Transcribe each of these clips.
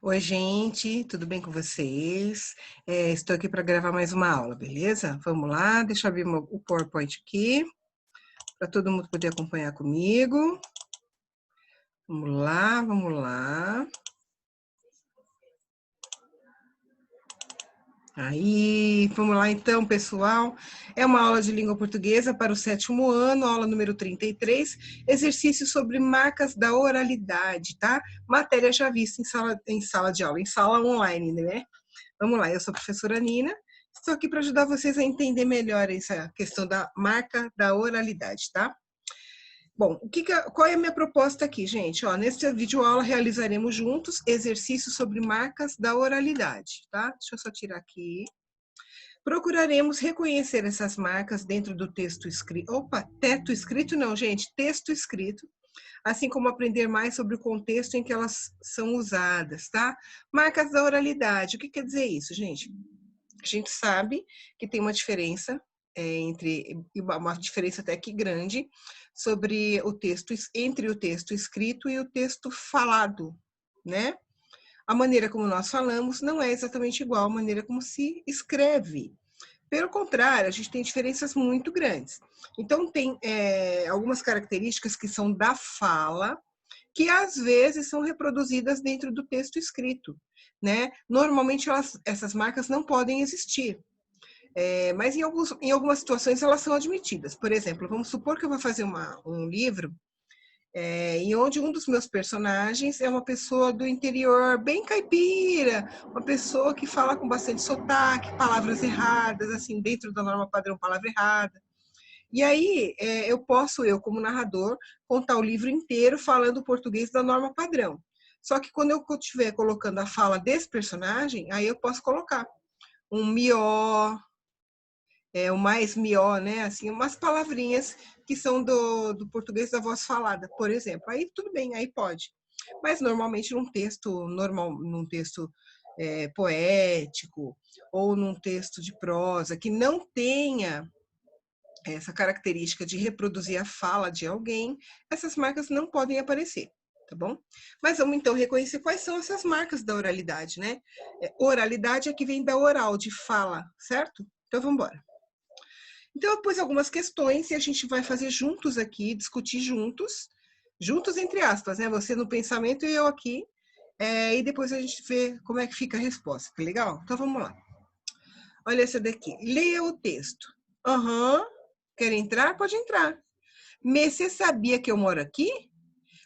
Oi, gente, tudo bem com vocês? Estou aqui para gravar mais uma aula, beleza? Vamos lá, deixa eu abrir o PowerPoint aqui, para todo mundo poder acompanhar comigo. Vamos lá, vamos lá. Aí, vamos lá então, pessoal. É uma aula de língua portuguesa para o 7º ano, aula número 33, exercício sobre marcas da oralidade, tá? Matéria já vista em sala de aula, em sala online, né? Vamos lá, eu sou a professora Nina, estou aqui para ajudar vocês a entender melhor essa questão da marca da oralidade, tá? Bom, qual é a minha proposta aqui, gente? Ó, nesse vídeo aula realizaremos juntos exercícios sobre marcas da oralidade, tá? Deixa eu só tirar aqui. Procuraremos reconhecer essas marcas dentro do texto escrito. Opa, teto escrito não, gente, texto escrito. Assim como aprender mais sobre o contexto em que elas são usadas, tá? Marcas da oralidade, o que quer dizer isso, gente? A gente sabe que tem uma diferença uma diferença até que grande sobre entre o texto escrito e o texto falado, né? A maneira como nós falamos não é exatamente igual à maneira como se escreve. Pelo contrário, a gente tem diferenças muito grandes. Então, tem algumas características que são da fala, que às vezes são reproduzidas dentro do texto escrito, né? Normalmente essas marcas não podem existir, mas em algumas situações elas são admitidas. Por exemplo, vamos supor que eu vou fazer um livro em onde um dos meus personagens é uma pessoa do interior bem caipira, uma pessoa que fala com bastante sotaque, palavras erradas, assim, dentro da norma padrão, palavra errada. E aí, eu como narrador, contar o livro inteiro falando o português da norma padrão. Só que quando eu estiver colocando a fala desse personagem, aí eu posso colocar um mió, o mais mió, né? Assim, umas palavrinhas que são do português da voz falada, por exemplo. Aí tudo bem, aí pode. Mas normalmente num texto poético ou num texto de prosa que não tenha essa característica de reproduzir a fala de alguém, essas marcas não podem aparecer, tá bom? Mas vamos então reconhecer quais são essas marcas da oralidade, né? Oralidade é que vem da oral, de fala, certo? Então vamos embora. Então eu pus algumas questões e a gente vai fazer juntos aqui, discutir juntos, juntos entre aspas, né? Você no pensamento e eu aqui, e depois a gente vê como é que fica a resposta, tá legal? Então vamos lá. Olha essa daqui. Leia o texto. Aham. Quer entrar? Pode entrar. Mas você sabia que eu moro aqui?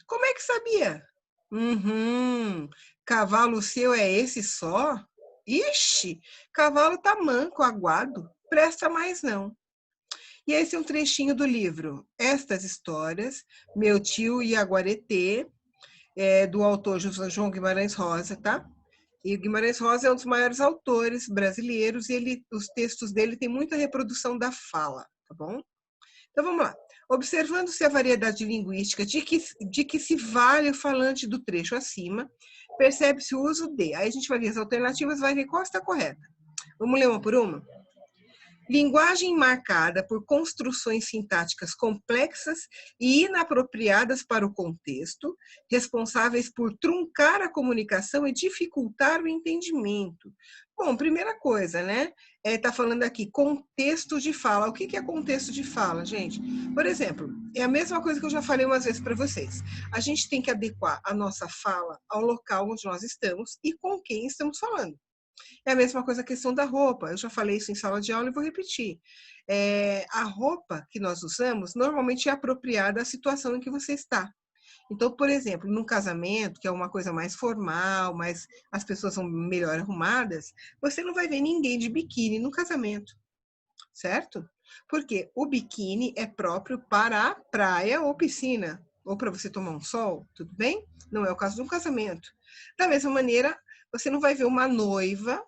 Como é que sabia? Uhum. Cavalo seu é esse só? Ixi, cavalo tá manco, aguado. Presta mais não. E esse é um trechinho do livro Estas Histórias, Meu Tio Iaguaretê, do autor João Guimarães Rosa, tá? E o Guimarães Rosa é um dos maiores autores brasileiros e os textos dele têm muita reprodução da fala, tá bom? Então vamos lá. Observando-se a variedade linguística de que se vale o falante do trecho acima, percebe-se o uso de. Aí a gente vai ver as alternativas, vai ver qual está correta. Vamos ler uma por uma? Linguagem marcada por construções sintáticas complexas e inapropriadas para o contexto, responsáveis por truncar a comunicação e dificultar o entendimento. Bom, primeira coisa, né? Tá falando aqui contexto de fala. O que é contexto de fala, gente? Por exemplo, é a mesma coisa que eu já falei umas vezes para vocês. A gente tem que adequar a nossa fala ao local onde nós estamos e com quem estamos falando. É a mesma coisa a questão da roupa. Eu já falei isso em sala de aula e vou repetir. A roupa que nós usamos normalmente é apropriada à situação em que você está. Então, por exemplo, num casamento, que é uma coisa mais formal, mas as pessoas são melhor arrumadas, você não vai ver ninguém de biquíni no casamento, certo? Porque o biquíni é próprio para a praia ou piscina, ou para você tomar um sol, tudo bem? Não é o caso de um casamento. Da mesma maneira, você não vai ver uma noiva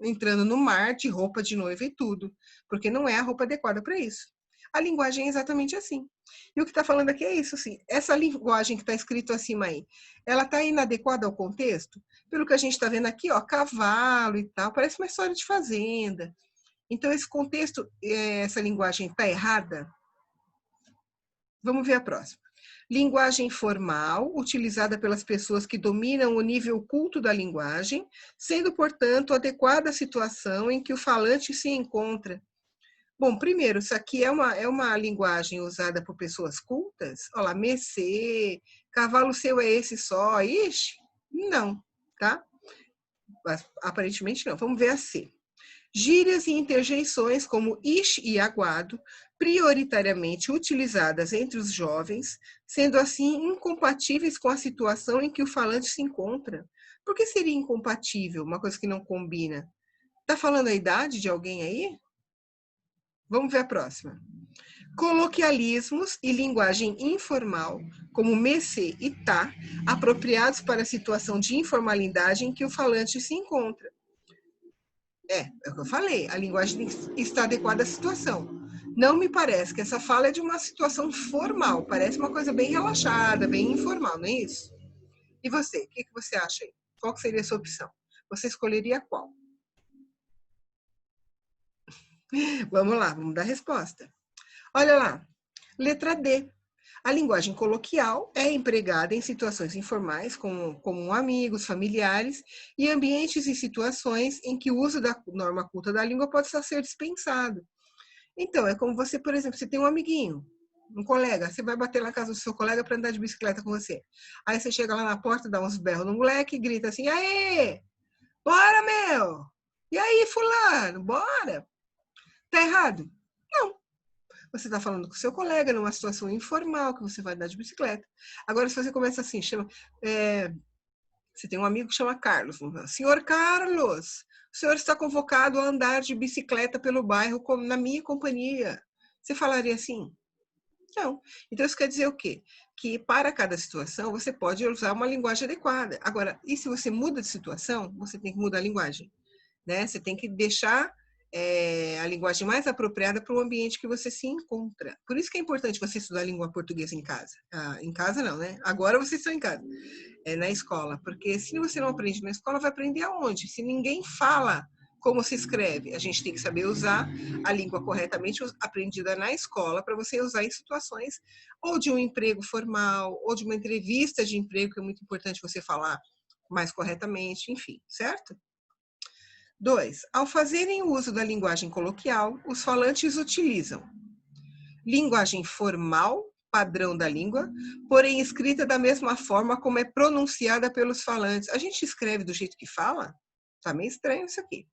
entrando no mar de roupa de noiva e tudo, porque não é a roupa adequada para isso. A linguagem é exatamente assim. E o que está falando aqui é isso, assim, essa linguagem que está escrito acima aí, ela está inadequada ao contexto? Pelo que a gente está vendo aqui, ó, cavalo e tal, parece uma história de fazenda. Então, esse contexto, essa linguagem está errada? Vamos ver a próxima. Linguagem formal, utilizada pelas pessoas que dominam o nível culto da linguagem, sendo, portanto, adequada à situação em que o falante se encontra. Bom, primeiro, isso aqui é uma linguagem usada por pessoas cultas? Olha lá, Messê, cavalo seu é esse só? Ixi, não, tá? Aparentemente não. Vamos ver a C. Gírias e interjeições como ish e aguado, prioritariamente utilizadas entre os jovens, sendo assim incompatíveis com a situação em que o falante se encontra. Por que seria incompatível, uma coisa que não combina? Tá falando a idade de alguém aí? Vamos ver a próxima. Coloquialismos e linguagem informal, como mecê e tá, apropriados para a situação de informalidade em que o falante se encontra. É o que eu falei, a linguagem está adequada à situação. Não me parece que essa fala é de uma situação formal, parece uma coisa bem relaxada, bem informal, não é isso? E você, o que você acha aí? Qual seria a sua opção? Você escolheria qual? Vamos lá, vamos dar a resposta. Olha lá, letra D. A linguagem coloquial é empregada em situações informais, como amigos, familiares, e ambientes e situações em que o uso da norma culta da língua pode ser dispensado. Então, é como você, por exemplo, você tem um amiguinho, um colega, você vai bater na casa do seu colega para andar de bicicleta com você. Aí você chega lá na porta, dá uns berros no moleque e grita assim: aê, bora, meu! E aí, fulano, bora? Tá errado? Não. Você está falando com o seu colega numa situação informal, que você vai andar de bicicleta. Agora, se você começa assim, você tem um amigo que chama Carlos. Senhor Carlos, o senhor está convocado a andar de bicicleta pelo bairro na minha companhia. Você falaria assim? Não. Então, isso quer dizer o quê? Que para cada situação, você pode usar uma linguagem adequada. Agora, e se você muda de situação, você tem que mudar a linguagem, né? Você tem que deixar a linguagem mais apropriada para o ambiente que você se encontra. Por isso que é importante você estudar a língua portuguesa em casa. Em casa não, né? Agora vocês estão em casa, na escola. Porque se você não aprende na escola, vai aprender aonde? Se ninguém fala como se escreve, a gente tem que saber usar a língua corretamente aprendida na escola para você usar em situações ou de um emprego formal, ou de uma entrevista de emprego, que é muito importante você falar mais corretamente, enfim, certo? 2. Ao fazerem uso da linguagem coloquial, os falantes utilizam linguagem formal, padrão da língua, porém escrita da mesma forma como é pronunciada pelos falantes. A gente escreve do jeito que fala? Tá meio estranho isso aqui.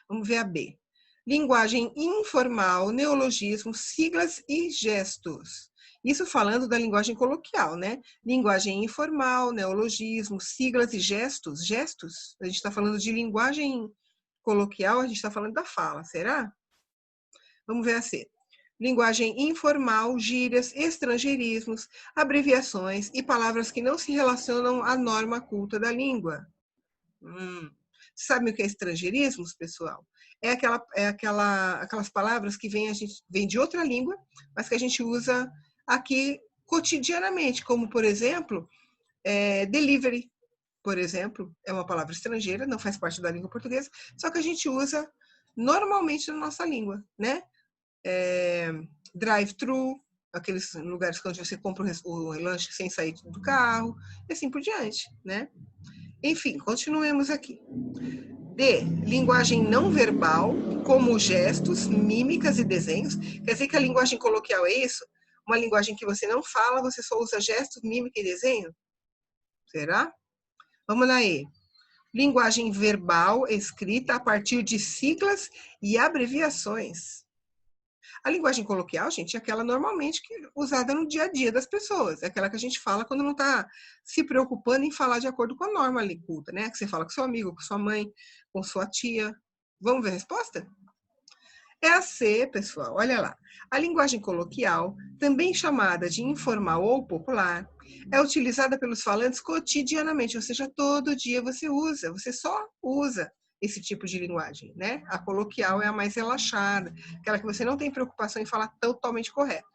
Vamos ver a B. Linguagem informal, neologismos, siglas e gestos. Isso falando da linguagem coloquial, né? Linguagem informal, neologismo, siglas e gestos. Gestos? A gente está falando de linguagem coloquial, a gente está falando da fala, será? Vamos ver a C. Linguagem informal, gírias, estrangeirismos, abreviações e palavras que não se relacionam à norma culta da língua. Sabe o que é estrangeirismos, pessoal? Aquelas palavras que vêm de outra língua, mas que a gente usa aqui cotidianamente, como, por exemplo, delivery, por exemplo, é uma palavra estrangeira, não faz parte da língua portuguesa, só que a gente usa normalmente na nossa língua, né? Drive-thru, aqueles lugares onde você compra o lanche sem sair do carro, e assim por diante, né? Enfim, continuemos aqui. D. Linguagem não verbal, como gestos, mímicas e desenhos. Quer dizer que a linguagem coloquial é isso? Uma linguagem que você não fala, você só usa gestos, mímica e desenho? Será? Vamos na E. Linguagem verbal escrita a partir de siglas e abreviações. A linguagem coloquial, gente, é aquela normalmente usada no dia a dia das pessoas. É aquela que a gente fala quando não está se preocupando em falar de acordo com a norma ali culta, né? Que você fala com seu amigo, com sua mãe, com sua tia. Vamos ver a resposta? É a C, pessoal. Olha lá. A linguagem coloquial, também chamada de informal ou popular, é utilizada pelos falantes cotidianamente, ou seja, todo dia você só usa esse tipo de linguagem, né? A coloquial é a mais relaxada, aquela que você não tem preocupação em falar totalmente correto.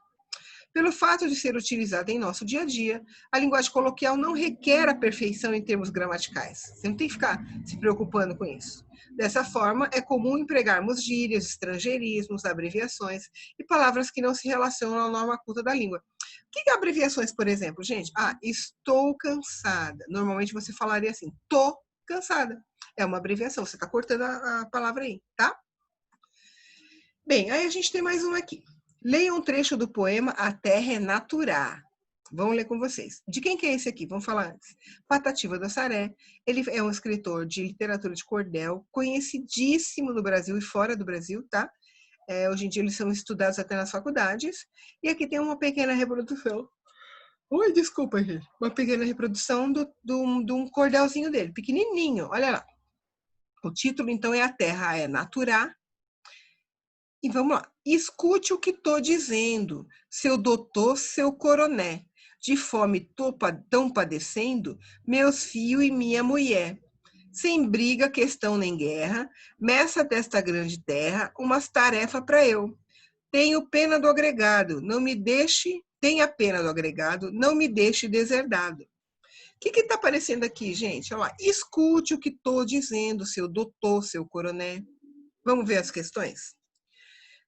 Pelo fato de ser utilizada em nosso dia a dia, a linguagem coloquial não requer a perfeição em termos gramaticais. Você não tem que ficar se preocupando com isso. Dessa forma, é comum empregarmos gírias, estrangeirismos, abreviações e palavras que não se relacionam à norma culta da língua. Que abreviações, por exemplo, gente? Ah, estou cansada. Normalmente você falaria assim, tô cansada. É uma abreviação, você está cortando a palavra aí, tá? Bem, aí a gente tem mais uma aqui. Leia um trecho do poema A Terra é Naturá. Vamos ler com vocês. De quem que é esse aqui? Vamos falar antes. Patativa do Assaré. Ele é um escritor de literatura de cordel, conhecidíssimo no Brasil e fora do Brasil, tá? Hoje em dia eles são estudados até nas faculdades. E aqui tem uma pequena reprodução. Oi, desculpa, gente. Uma pequena reprodução de um cordelzinho dele, pequenininho. Olha lá. O título, então, é A Terra é Naturá. E vamos lá. Escute o que estou dizendo, seu doutor, seu coroné. De fome tão padecendo, meus filhos e minha mulher. Sem briga, questão nem guerra, meça desta grande terra umas tarefas para eu. Tenho pena do agregado, não me deixe, tenha pena do agregado, não me deixe deserdado. O que está aparecendo aqui, gente? Olha lá. Escute o que estou dizendo, seu doutor, seu coroné. Vamos ver as questões?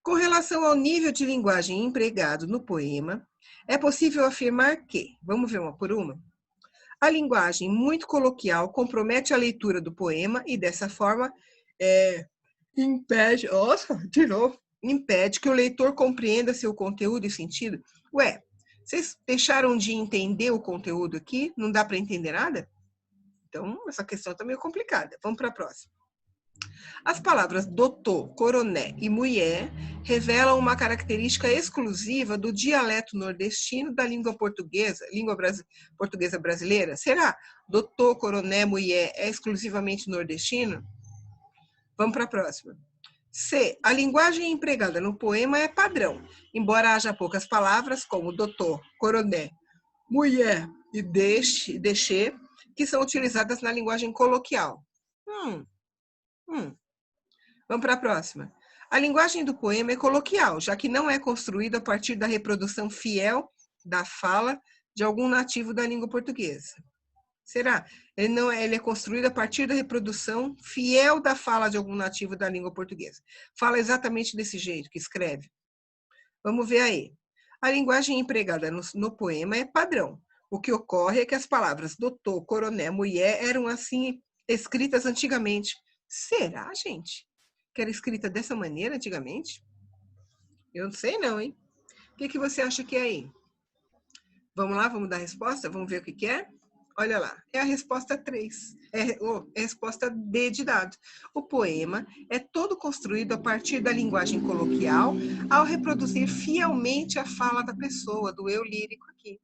Com relação ao nível de linguagem empregado no poema, é possível afirmar que, vamos ver uma por uma, a linguagem muito coloquial compromete a leitura do poema e, dessa forma, impede que o leitor compreenda seu conteúdo e sentido. Ué, vocês deixaram de entender o conteúdo aqui? Não dá para entender nada? Então, essa questão está meio complicada. Vamos para a próxima. As palavras doutor, coroné e mulher revelam uma característica exclusiva do dialeto nordestino da língua portuguesa, portuguesa brasileira. Será? Doutor, coroné, mulher é exclusivamente nordestino? Vamos para a próxima. C. A linguagem empregada no poema é padrão, embora haja poucas palavras como doutor, coroné, mulher e deixe, que são utilizadas na linguagem coloquial. Vamos para a próxima. A linguagem do poema é coloquial, já que não é construída a partir da reprodução fiel da fala de algum nativo da língua portuguesa. Será? Ele é construído a partir da reprodução fiel da fala de algum nativo da língua portuguesa. Fala exatamente desse jeito que escreve. Vamos ver aí. A linguagem empregada no poema é padrão. O que ocorre é que as palavras doutor, coroné, mulher eram assim escritas antigamente. Será, gente? Que era escrita dessa maneira antigamente? Eu não sei não, hein? O que você acha que é aí? Vamos lá, vamos dar a resposta? Vamos ver o que é? Olha lá, é a resposta 3. É a resposta D de dado. O poema é todo construído a partir da linguagem coloquial, ao reproduzir fielmente a fala da pessoa, do eu lírico aqui.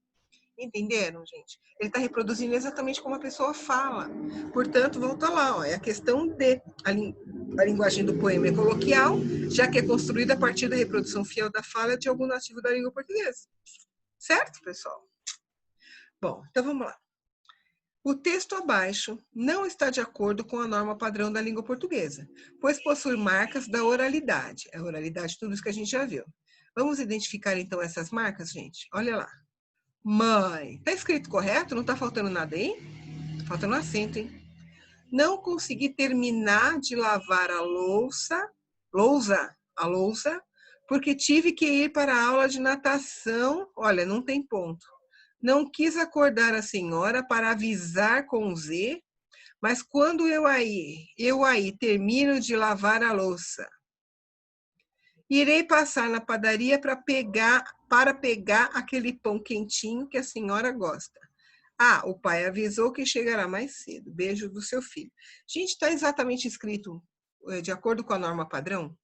Entenderam, gente? Ele está reproduzindo exatamente como a pessoa fala. Portanto, volta lá, ó, é a questão D. A linguagem do poema é coloquial, já que é construída a partir da reprodução fiel da fala de algum nativo da língua portuguesa. Certo, pessoal? Bom, então vamos lá. O texto abaixo não está de acordo com a norma padrão da língua portuguesa, pois possui marcas da oralidade. A oralidade, tudo isso que a gente já viu. Vamos identificar então essas marcas, gente? Olha lá. Mãe. Tá escrito correto? Não tá faltando nada aí? Tá faltando acento, hein? Não consegui terminar de lavar a louça, porque tive que ir para a aula de natação. Olha, não tem ponto. Não quis acordar a senhora para avisar com Z, mas quando eu aí termino de lavar a louça. Irei passar na padaria para pegar aquele pão quentinho que a senhora gosta. Ah, o pai avisou que chegará mais cedo. Beijo do seu filho. Gente, está exatamente escrito de acordo com a norma padrão?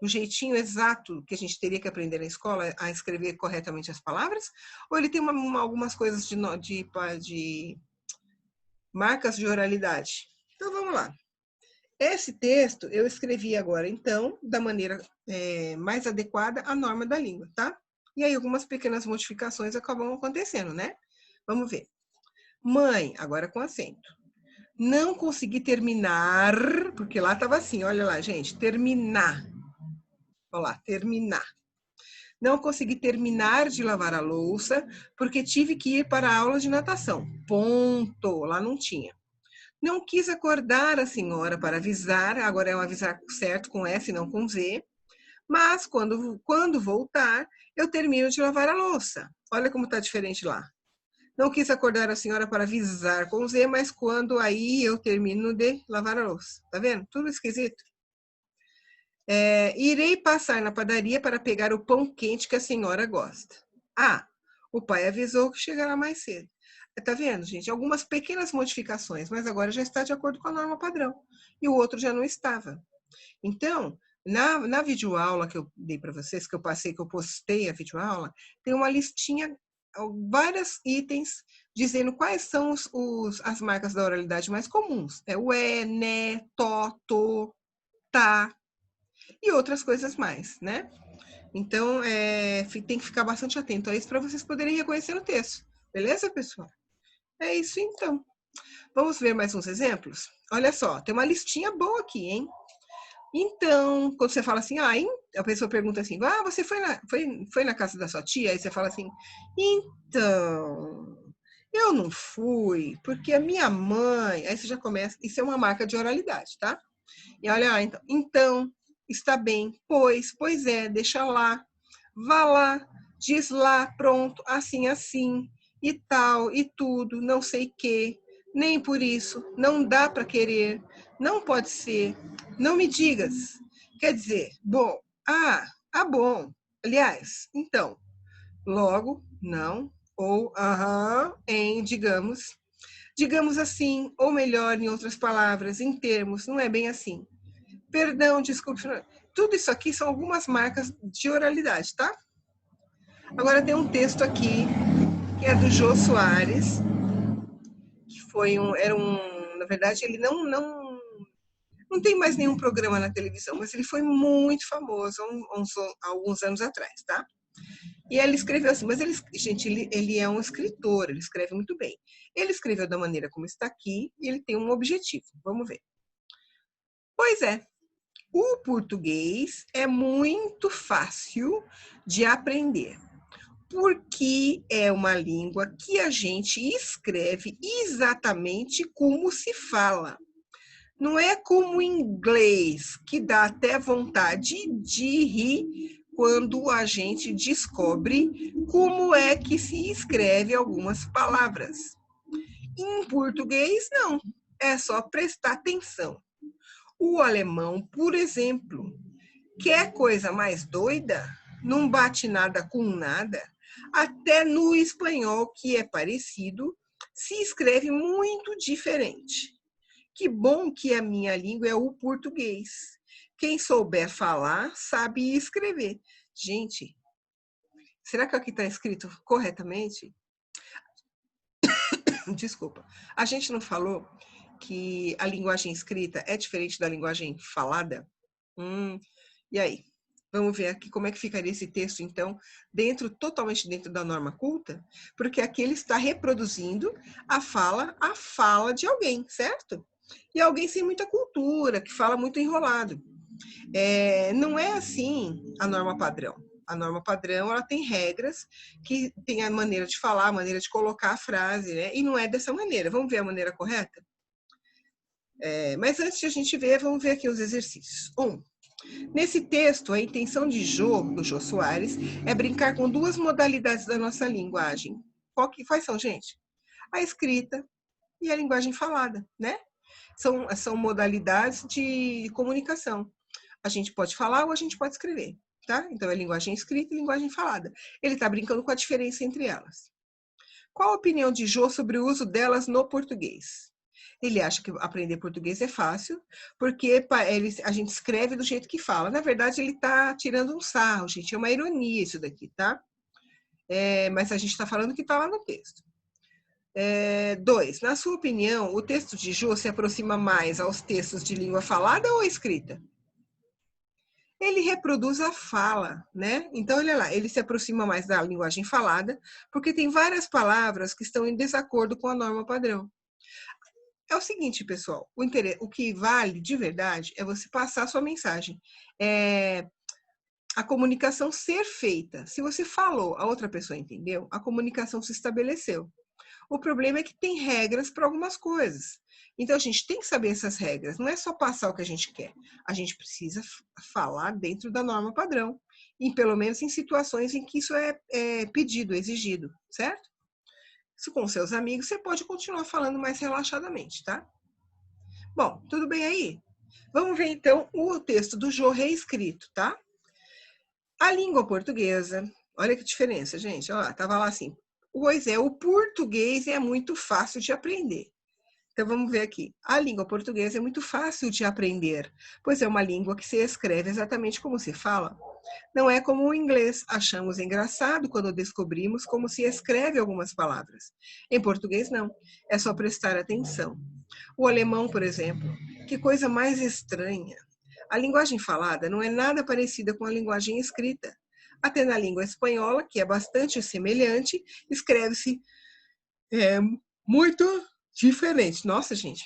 O jeitinho exato que a gente teria que aprender na escola a escrever corretamente as palavras? Ou ele tem algumas coisas de marcas de oralidade? Então, vamos lá. Esse texto eu escrevi agora, então, da maneira mais adequada à norma da língua, tá? E aí algumas pequenas modificações acabam acontecendo, né? Vamos ver. Mãe, agora com acento. Não consegui terminar, porque lá estava assim, olha lá, gente, terminar. Olha lá, terminar. Não consegui terminar de lavar a louça, porque tive que ir para a aula de natação. Ponto. Lá não tinha. Não quis acordar a senhora para avisar, agora é um avisar certo com S, não com Z, mas quando voltar, eu termino de lavar a louça. Olha como está diferente lá. Não quis acordar a senhora para avisar com Z, mas quando aí eu termino de lavar a louça. Tá vendo? Tudo esquisito. Irei passar na padaria para pegar o pão quente que a senhora gosta. Ah, o pai avisou que chegará mais cedo. Tá vendo, gente? Algumas pequenas modificações, mas agora já está de acordo com a norma padrão. E o outro já não estava. Então, na videoaula que eu dei para vocês, que eu passei, que eu postei a videoaula, tem uma listinha, vários itens, dizendo quais são as marcas da oralidade mais comuns. É o né, to, tá e outras coisas mais, né? Então, tem que ficar bastante atento a isso para vocês poderem reconhecer no texto. Beleza, pessoal? É isso então. Vamos ver mais uns exemplos? Olha só, tem uma listinha boa aqui, hein? Então, quando você fala assim, a pessoa pergunta assim, você foi na casa da sua tia? Aí você fala assim, então, eu não fui, porque a minha mãe... Aí você já começa, isso é uma marca de oralidade, tá? E olha, então, está bem, pois é, deixa lá, vá lá, diz lá, pronto, assim, assim, e tal, e tudo, não sei que, nem por isso, não dá para querer, não pode ser, não me digas. Quer dizer, bom, bom, aliás, então, logo, não, ou aham, em, digamos assim, ou melhor, em outras palavras, em termos, não é bem assim. Perdão, desculpe. Tudo isso aqui são algumas marcas de oralidade, tá? Agora tem um texto aqui, que é do Jô Soares, que na verdade, ele não tem mais nenhum programa na televisão, mas ele foi muito famoso há alguns anos atrás, tá? E ele escreveu assim, mas ele é um escritor, ele escreve muito bem. Ele escreveu da maneira como está aqui e ele tem um objetivo. Vamos ver. Pois é, o português é muito fácil de aprender, porque é uma língua que a gente escreve exatamente como se fala. Não é como o inglês, que dá até vontade de rir quando a gente descobre como é que se escreve algumas palavras. Em português, não. É só prestar atenção. O alemão, por exemplo, quer coisa mais doida? Não bate nada com nada. Até no espanhol, que é parecido, se escreve muito diferente. Que bom que a minha língua é o português. Quem souber falar, sabe escrever. Gente, será que aqui está escrito corretamente? Desculpa. A gente não falou que a linguagem escrita é diferente da linguagem falada? E aí? Vamos ver aqui como é que ficaria esse texto, então, totalmente dentro da norma culta, porque aqui ele está reproduzindo a fala de alguém, certo? E alguém sem muita cultura, que fala muito enrolado. Não é assim a norma padrão. A norma padrão, ela tem regras que tem a maneira de falar, a maneira de colocar a frase, né? E não é dessa maneira. Vamos ver a maneira correta? Mas antes de a gente ver, vamos ver aqui os exercícios. Nesse texto, a intenção de do Jô Soares, é brincar com duas modalidades da nossa linguagem. Quais são, gente? A escrita e a linguagem falada, né? São modalidades de comunicação. A gente pode falar ou a gente pode escrever, tá? Então, é linguagem escrita e linguagem falada. Ele está brincando com a diferença entre elas. Qual a opinião de Jô sobre o uso delas no português? Ele acha que aprender português é fácil, porque a gente escreve do jeito que fala. Na verdade, ele está tirando um sarro, gente. É uma ironia isso daqui, tá? Mas a gente está falando que está lá no texto. 2. Na sua opinião, o texto de Jô se aproxima mais aos textos de língua falada ou escrita? Ele reproduz a fala, né? Então, olha lá, ele se aproxima mais da linguagem falada, porque tem várias palavras que estão em desacordo com a norma padrão. É o seguinte, pessoal, o que vale de verdade é você passar a sua mensagem. A comunicação ser feita. Se você falou, a outra pessoa entendeu, a comunicação se estabeleceu. O problema é que tem regras para algumas coisas. Então, a gente tem que saber essas regras. Não é só passar o que a gente quer. A gente precisa falar dentro da norma padrão. em pelo menos em situações em que isso é pedido, exigido, certo? Isso com seus amigos, você pode continuar falando mais relaxadamente, tá? Bom, tudo bem aí? Vamos ver então o texto do Jô reescrito, tá? A língua portuguesa, olha que diferença, gente. Olha lá, tava lá assim. Pois é, o português é muito fácil de aprender. Então vamos ver aqui. A língua portuguesa é muito fácil de aprender, pois é uma língua que se escreve exatamente como se fala. Não é como o inglês. Achamos engraçado quando descobrimos como se escreve algumas palavras. Em português, não. É só prestar atenção. O alemão, por exemplo, que coisa mais estranha. A linguagem falada não é nada parecida com a linguagem escrita. Até na língua espanhola, que é bastante semelhante, escreve-se é, muito diferente. Nossa, gente,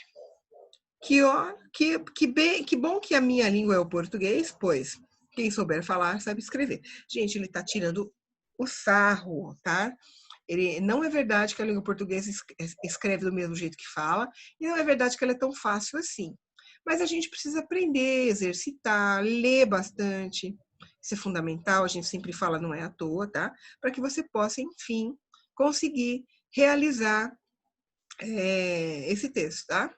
que bom que a minha língua é o português, pois quem souber falar sabe escrever. Gente, ele está tirando o sarro, tá? Ele, não é verdade que a língua portuguesa escreve do mesmo jeito que fala, e não é verdade que ela é tão fácil assim. Mas a gente precisa aprender, exercitar, ler bastante. Isso é fundamental, a gente sempre fala, não é à toa, tá? Para que você possa, enfim, conseguir realizar esse texto, tá?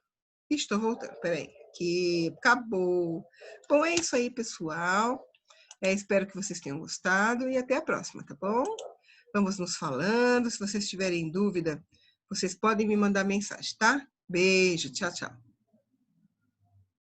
Estou voltando, peraí, que acabou. Bom, é isso aí, pessoal. Espero que vocês tenham gostado e até a próxima, tá bom? Vamos nos falando. Se vocês tiverem dúvida, vocês podem me mandar mensagem, tá? Beijo, tchau, tchau.